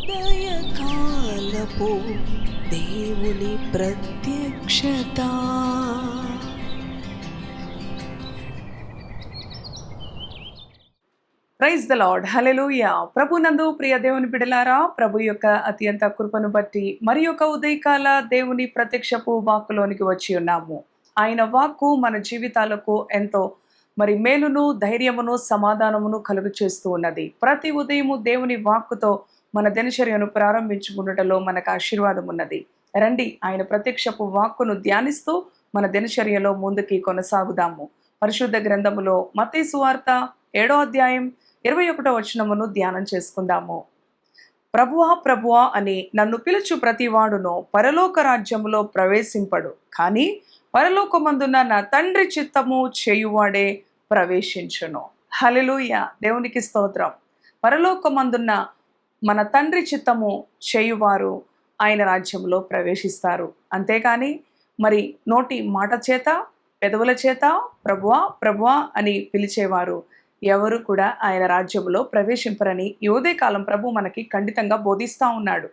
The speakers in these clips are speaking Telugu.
ఉదయకాలపు దేవుని ప్రత్యక్షత. ప్రైజ్ ద లార్డ్, హల్లెలూయా. ప్రభునందు ప్రియ దేవుని బిడ్డలారా, ప్రభు యొక్క అత్యంత కృపను బట్టి మరి యొక్క ఉదయకాల దేవుని ప్రత్యక్షపు వాక్కులోనికి వచ్చి ఉన్నాము. ఆయన వాక్కు మన జీవితాలకు ఎంతో మేలును, ధైర్యమును, సమాధానమును కలుగు చేస్తూ ఉన్నది. ప్రతి ఉదయము దేవుని వాక్కుతో మన దినచర్యను ప్రారంభించుకున్నటలో మనకు ఆశీర్వాదం ఉన్నది. రండి, ఆయన ప్రత్యక్షపు వాక్కును ధ్యానిస్తూ మన దినచర్యలో ముందుకి కొనసాగుదాము. పరిశుద్ధ గ్రంథములో మత్తయి సువార్త 7వ అధ్యాయం 21వ వచనమును ధ్యానం చేసుకుందాము. ప్రభువా ప్రభువా అని నన్ను పిలుచు ప్రతివాడును పరలోక రాజ్యములో ప్రవేశింపడు, కానీ పరలోకమందున్న నా తండ్రి చిత్తము చేయువాడే ప్రవేశించును. హల్లెలూయా, దేవునికి స్తోత్రం. పరలోకమందున్న మన తండ్రి చిత్తము చేయువారు ఆయన రాజ్యంలో ప్రవేశిస్తారు. అంతేకాని నోటి మాట చేత, పెదవుల చేత ప్రభువా ప్రభువా అని పిలిచేవారు ఎవరు కూడా ఆయన రాజ్యంలో ప్రవేశింపరని ఈ ఉదయకాలం ప్రభు మనకి ఖండితంగా బోధిస్తూ ఉన్నాడు.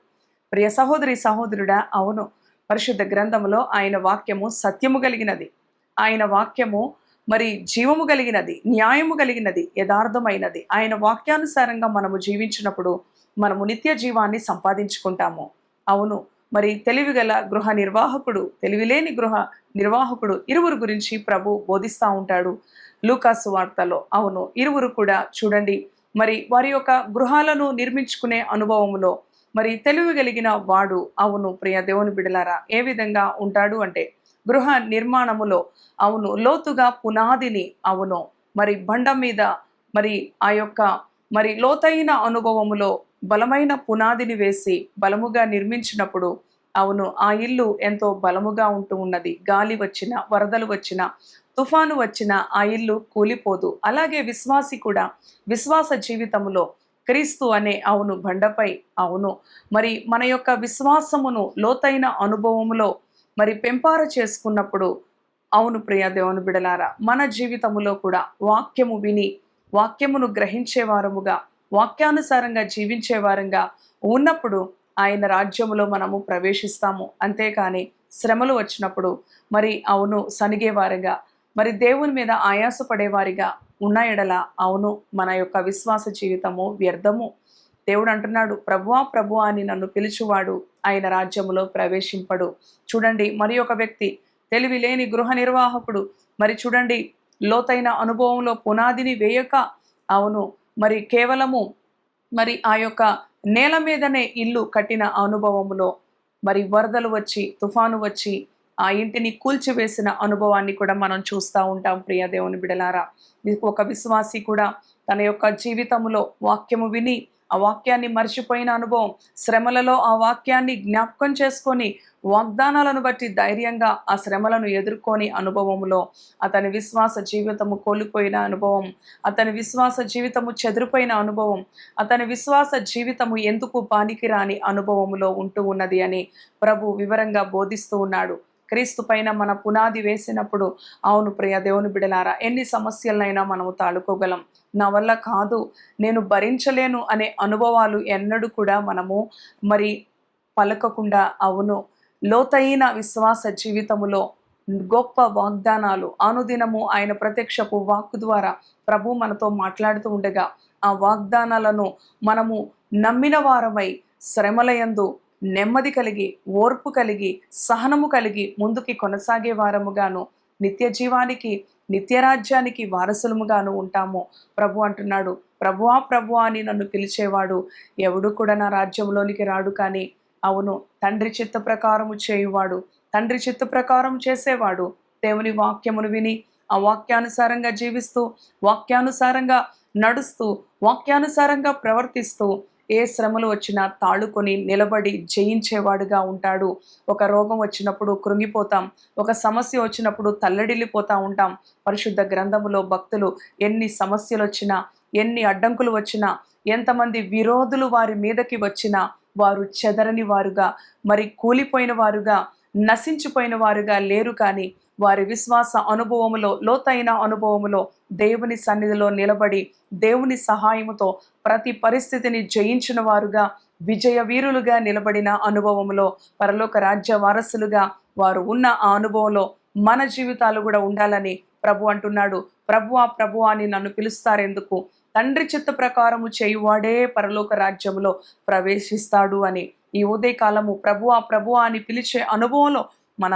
ప్రియ సహోదరి సహోదరుడా, అవును, పరిశుద్ధ గ్రంథములో ఆయన వాక్యము సత్యము కలిగినది. ఆయన వాక్యము జీవము కలిగినది, న్యాయము కలిగినది, యథార్థమైనది. ఆయన వాక్యానుసారంగా మనము జీవించినప్పుడు మనము నిత్య జీవాన్ని సంపాదించుకుంటాము. అవును, తెలివిగల గృహ నిర్వాహకుడు, తెలివిలేని గృహ నిర్వాహకుడు ఇరువురు గురించి ప్రభు బోధిస్తూ ఉంటాడు లూకాసు వార్తలో. అవును, ఇరువురు కూడా చూడండి, వారి యొక్క గృహాలను నిర్మించుకునే అనుభవంలో తెలివి కలిగిన వాడు, అవును ప్రియ దేవుని బిడలారా, ఏ విధంగా ఉంటాడు అంటే గృహ నిర్మాణములో అవును లోతుగా పునాదిని, అవును బండ మీద ఆ యొక్క లోతైన అనుభవములో బలమైన పునాదిని వేసి బలముగా నిర్మించినప్పుడు అవును ఆ ఇల్లు ఎంతో బలముగా ఉంటూ ఉన్నది. గాలి వచ్చినా, వరదలు వచ్చినా, తుఫాను వచ్చినా ఆ ఇల్లు కూలిపోదు. అలాగే విశ్వాసి కూడా విశ్వాస జీవితంలో క్రీస్తు అనే అవును బండపై అవును మన యొక్క విశ్వాసమును లోతైన అనుభవములో పెంపార చేసుకున్నప్పుడు అవును ప్రియ దేవుని బిడలారా, మన జీవితములో కూడా వాక్యము విని వాక్యమును గ్రహించే వారముగా, వాక్యానుసారంగా జీవించే వారంగా ఉన్నప్పుడు ఆయన రాజ్యములో మనము ప్రవేశిస్తాము. అంతేకాని శ్రమలు వచ్చినప్పుడు అవును సనిగేవారుగా, దేవుని మీద ఆయాసపడేవారిగా ఉన్న ఎడల అవును మన యొక్క విశ్వాస జీవితము వ్యర్థము. దేవుడు అంటున్నాడు, ప్రభువా ప్రభువా అని నన్ను పిలుచువాడు ఆయన రాజ్యములో ప్రవేశింపడు. చూడండి, ఒక వ్యక్తి తెలివి లేని గృహ నిర్వాహకుడు చూడండి, లోతైన అనుభవంలో పునాదిని వేయక అవును కేవలము ఆ యొక్క నేల మీదనే ఇల్లు కట్టిన అనుభవములో వరదలు వచ్చి, తుఫాను వచ్చి ఆ ఇంటిని కూల్చివేసిన అనుభవాన్ని కూడా మనం చూస్తూ ఉంటాం. ప్రియ దేవుని బిడలారా, ఒక విశ్వాసి కూడా తన యొక్క జీవితంలో వాక్యము విని ఆ వాక్యాన్ని మర్చిపోయిన అనుభవం, శ్రమలలో ఆ వాక్యాన్ని జ్ఞాపకం చేసుకొని వాగ్దానాలను బట్టి ధైర్యంగా ఆ శ్రమలను ఎదుర్కొని అనుభవంలో అతని విశ్వాస జీవితము కోల్పోయిన అనుభవం, అతని విశ్వాస జీవితము చెదిరిపోయిన అనుభవం, అతని విశ్వాస జీవితము ఎందుకు పనికిరాని అనుభవములో ఉంటూ ఉన్నది అని ప్రభు వివరంగా బోధిస్తూ ఉన్నాడు. క్రీస్తు పైన మన పునాది వేసినప్పుడు అవును ప్రియ దేవుని బిడలారా, ఎన్ని సమస్యలైనా మనము తాళుకోగలం. నా వల్ల కాదు, నేను భరించలేను అనే అనుభవాలు ఎన్నడూ కూడా మనము పలకకుండా అవును లోతైన విశ్వాస జీవితములో గొప్ప వాగ్దానాలు అనుదినము ఆయన ప్రత్యక్షపు వాక్కు ద్వారా ప్రభు మనతో మాట్లాడుతూ ఉండగా ఆ వాగ్దానాలను మనము నమ్మిన వారమై శ్రమలయందు నెమ్మది కలిగి, ఓర్పు కలిగి, సహనము కలిగి ముందుకి కొనసాగే వారముగాను నిత్య జీవానికి, నిత్యరాజ్యానికి వారసులముగాను ఉంటాము. ప్రభు అంటున్నాడు, ప్రభువా ప్రభువా అని నన్ను పిలిచేవాడు ఎవడు కూడా నా రాజ్యంలోనికి రాడు, కానీ అవును తండ్రి చిత్త ప్రకారము చేయువాడు, తండ్రి చిత్త ప్రకారం చేసేవాడు దేవుని వాక్యమును విని ఆ వాక్యానుసారంగా జీవిస్తూ, వాక్యానుసారంగా నడుస్తూ, వాక్యానుసారంగా ప్రవర్తిస్తూ ఏ శ్రమలు వచ్చినా తాళుకొని నిలబడి జయించేవాడుగా ఉంటాడు. ఒక రోగం వచ్చినప్పుడు కృంగిపోతాం, ఒక సమస్య వచ్చినప్పుడు తల్లడిల్లిపోతూ ఉంటాం. పరిశుద్ధ గ్రంథములో భక్తులు ఎన్ని సమస్యలు వచ్చినా, ఎన్ని అడ్డంకులు వచ్చినా, ఎంతమంది విరోధులు వారి మీదకి వచ్చినా వారు చెదరని వారుగా, కూలిపోయిన వారుగా, నశించిపోయిన వారుగా లేరు. కానీ వారి విశ్వాస అనుభవములో, లోతైన అనుభవములో దేవుని సన్నిధిలో నిలబడి దేవుని సహాయముతో ప్రతి పరిస్థితిని జయించిన వారుగా విజయ వీరులుగా నిలబడిన అనుభవంలో, పరలోక రాజ్య వారసులుగా వారు ఉన్న ఆ అనుభవంలో మన జీవితాలు కూడా ఉండాలని ప్రభు అంటున్నాడు. ప్రభువా ప్రభువా అని నన్ను పిలుస్తారెందుకు? తండ్రి చిత్త ప్రకారము చేయువాడే పరలోక రాజ్యంలో ప్రవేశిస్తాడు అని. ఈ ఉదయకాలము ప్రభువా ప్రభువా అని పిలిచే అనుభవంలో మన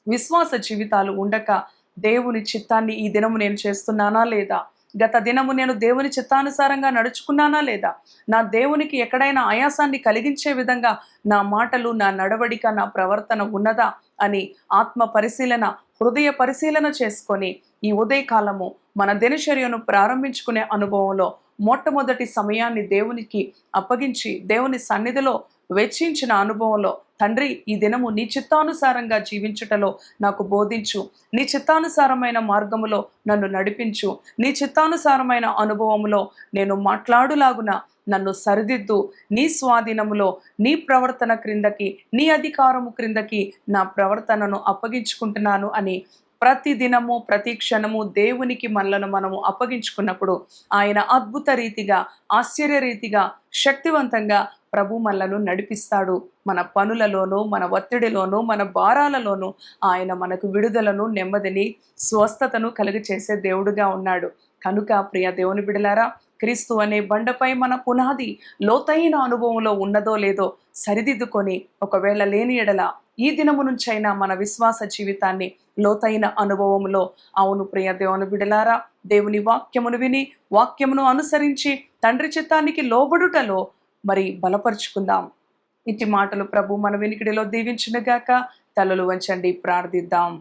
విశ్వాస జీవితాలు ఉండక, దేవుని చిత్తాన్ని ఈ దినము నేను చేస్తున్నానా లేదా? గత దినము నేను దేవుని చిత్తానుసారంగా నడుచుకున్నానా లేదా? నా దేవునికి ఎక్కడైనా ఆయాసాన్ని కలిగించే విధంగా నా మాటలు, నా నడవడిక, నా ప్రవర్తన ఉన్నదా అని ఆత్మ పరిశీలన, హృదయ పరిశీలన చేసుకొని ఈ ఉదయకాలము మన దినచర్యను ప్రారంభించుకునే అనుభవంలో మొట్టమొదటి సమయాన్ని దేవునికి అప్పగించి దేవుని సన్నిధిలో వెచ్చించిన అనుభవంలో, తండ్రి ఈ దినము నీ చిత్తానుసారంగా జీవించుటలో నాకు బోధించు, నీ చిత్తానుసారమైన మార్గములో నన్ను నడిపించు, నీ చిత్తానుసారమైన అనుభవములో నేను మాట్లాడులాగున నన్ను సరిదిద్దు, నీ స్వాధీనములో, నీ ప్రవర్తన క్రిందకి, నీ అధికారము క్రిందకి నా ప్రవర్తనను అప్పగించుకుంటున్నాను అని ప్రతి దినము ప్రతి క్షణము దేవునికి మనము అప్పగించుకున్నప్పుడు ఆయన అద్భుత రీతిగా, ఆశ్చర్య రీతిగా, శక్తివంతంగా ప్రభు మనలను నడిపిస్తాడు. మన పనులలోనూ, మన ఒత్తిడిలోనూ, మన భారాలలోనూ ఆయన మనకు విడుదలను, నెమ్మదిని, స్వస్థతను కలుగచేసే దేవుడుగా ఉన్నాడు. కనుక ప్రియ దేవుని బిడలారా, క్రీస్తు అనే బండపై మన పునాది లోతైన అనుభవంలో ఉన్నదో లేదో సరిదిద్దుకొని, ఒకవేళ లేని ఎడల ఈ దినము నుంచైనా మన విశ్వాస జీవితాన్ని లోతైన అనుభవంలో, అవును ప్రియ దేవుని బిడలారా, దేవుని వాక్యమును విని, వాక్యమును అనుసరించి తండ్రి చిత్తానికి లోబడుటలో మరి బలపరుచుకుందాం. ఇట్టి మాటలు ప్రభు మన వినికిడిలో దీవించునుగాక. తలలు వంచండి, ప్రార్థిద్దాం.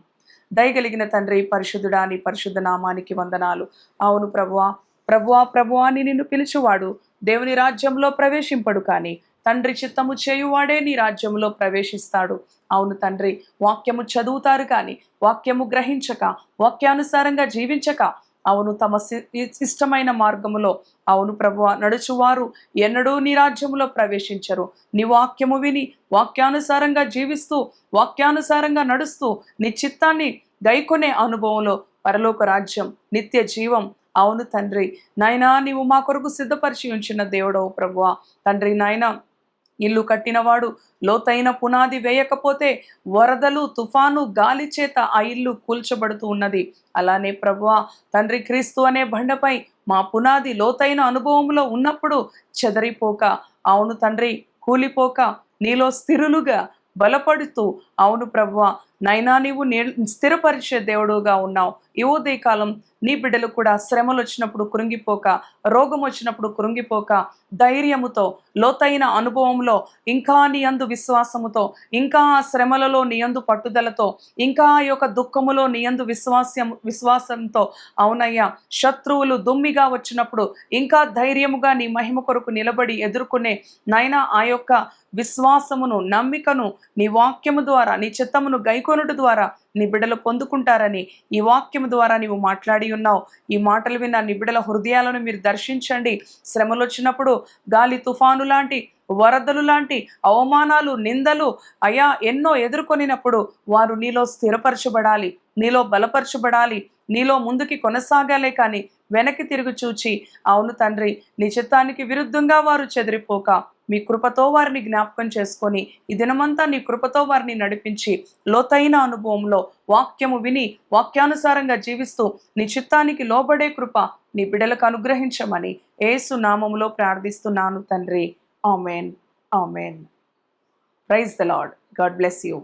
దయగలిగిన తండ్రి, పరిశుద్ధుడా, నీ పరిశుద్ధ నామానికి వందనాలు. అవును ప్రభువా ప్రభువా ప్రభువా అని నిన్ను పిలుచువాడు దేవుని రాజ్యంలో ప్రవేశింపడు, కానీ తండ్రి చిత్తము చేయువాడే నీ రాజ్యంలో ప్రవేశిస్తాడు. అవును తండ్రి, వాక్యము చదువుతారు కానీ వాక్యము గ్రహించక, వాక్యానుసారంగా జీవించక, అవును తమ ఇష్టమైన మార్గములో, అవును ప్రభువా నడుచువారు ఎన్నడూ నీ రాజ్యములో ప్రవేశించరు. నీ వాక్యము విని వాక్యానుసారంగా జీవిస్తూ, వాక్యానుసారంగా నడుస్తూ, నీ చిత్తాన్ని గైకొనే అనుభవంలో పరలోక రాజ్యం, నిత్య జీవం, అవును తండ్రి నాయనా నీవు మా కొరకు సిద్ధపరిచి ఉంచిన దేవుడవు ప్రభువా. తండ్రి నాయన, ఇల్లు కట్టినవాడు లోతైన పునాది వేయకపోతే వరదలు, తుఫాను, గాలి చేత ఆ ఇల్లు కూల్చబడుతూ ఉన్నది. అలానే ప్రభువా తండ్రి, క్రీస్తు అనే బండపై మా పునాది లోతైన అనుభవంలో ఉన్నప్పుడు చెదరిపోక, అవును తండ్రి కూలిపోక, నీలో స్థిరులుగా బలపడుతూ, అవును ప్రభువా నైనా నీవు స్థిరపరిచే దేవుడుగా ఉన్నావు. ఈ ఉదయకాలం నీ బిడ్డలు కూడా శ్రమలు వచ్చినప్పుడు కృంగిపోక, రోగం వచ్చినప్పుడు కృంగిపోక, ధైర్యముతో, లోతైన అనుభవంలో, ఇంకా నీ యందు విశ్వాసముతో, ఇంకా ఆ శ్రమలలో నీ యందు పట్టుదలతో, ఇంకా ఆ యొక్క దుఃఖములో నీ యందు విశ్వాసంతో, అవునయ్యా శత్రువులు దుమ్మిగా వచ్చినప్పుడు ఇంకా ధైర్యముగా నీ మహిమ కొరకు నిలబడి ఎదుర్కొనే నాయనా ఆ యొక్క విశ్వాసమును, నమ్మికను నీ వాక్యము ద్వారా, నీ చిత్తమును గైకొనుట ద్వారా నీ బిడ్డలు పొందుకుంటారని ఈ వాక్యము ద్వారా నీవు మాట్లాడి ఉన్నావు. ఈ మాటలు విన్న నీ బిడ్డల హృదయాలను మీరు దర్శించండి. శ్రమలు వచ్చినప్పుడు, గాలి తుఫాను లాంటి, వరదలు లాంటి అవమానాలు, నిందలు అయా ఎన్నో ఎదుర్కొనినప్పుడు వారు నీలో స్థిరపరచబడాలి, నీలో బలపరచబడాలి, నీలో ముందుకి కొనసాగాలే కానీ వెనక్కి తిరిగి చూచి, అవును తండ్రి నీ చిత్తానికి విరుద్ధంగా వారు చెదిరిపోక, మీ కృపతో వారిని జ్ఞాపకం చేసుకొని ఈ దినమంతా నీ కృపతో వారిని నడిపించి లోతైన అనుభవంలో వాక్యము విని వాక్యానుసారంగా జీవిస్తూ నీ చిత్తానికి లోబడే కృప నీ బిడ్డలకు అనుగ్రహించమని యేసు నామములో ప్రార్థిస్తున్నాను తండ్రి. Amen, amen. Praise the Lord. God bless you.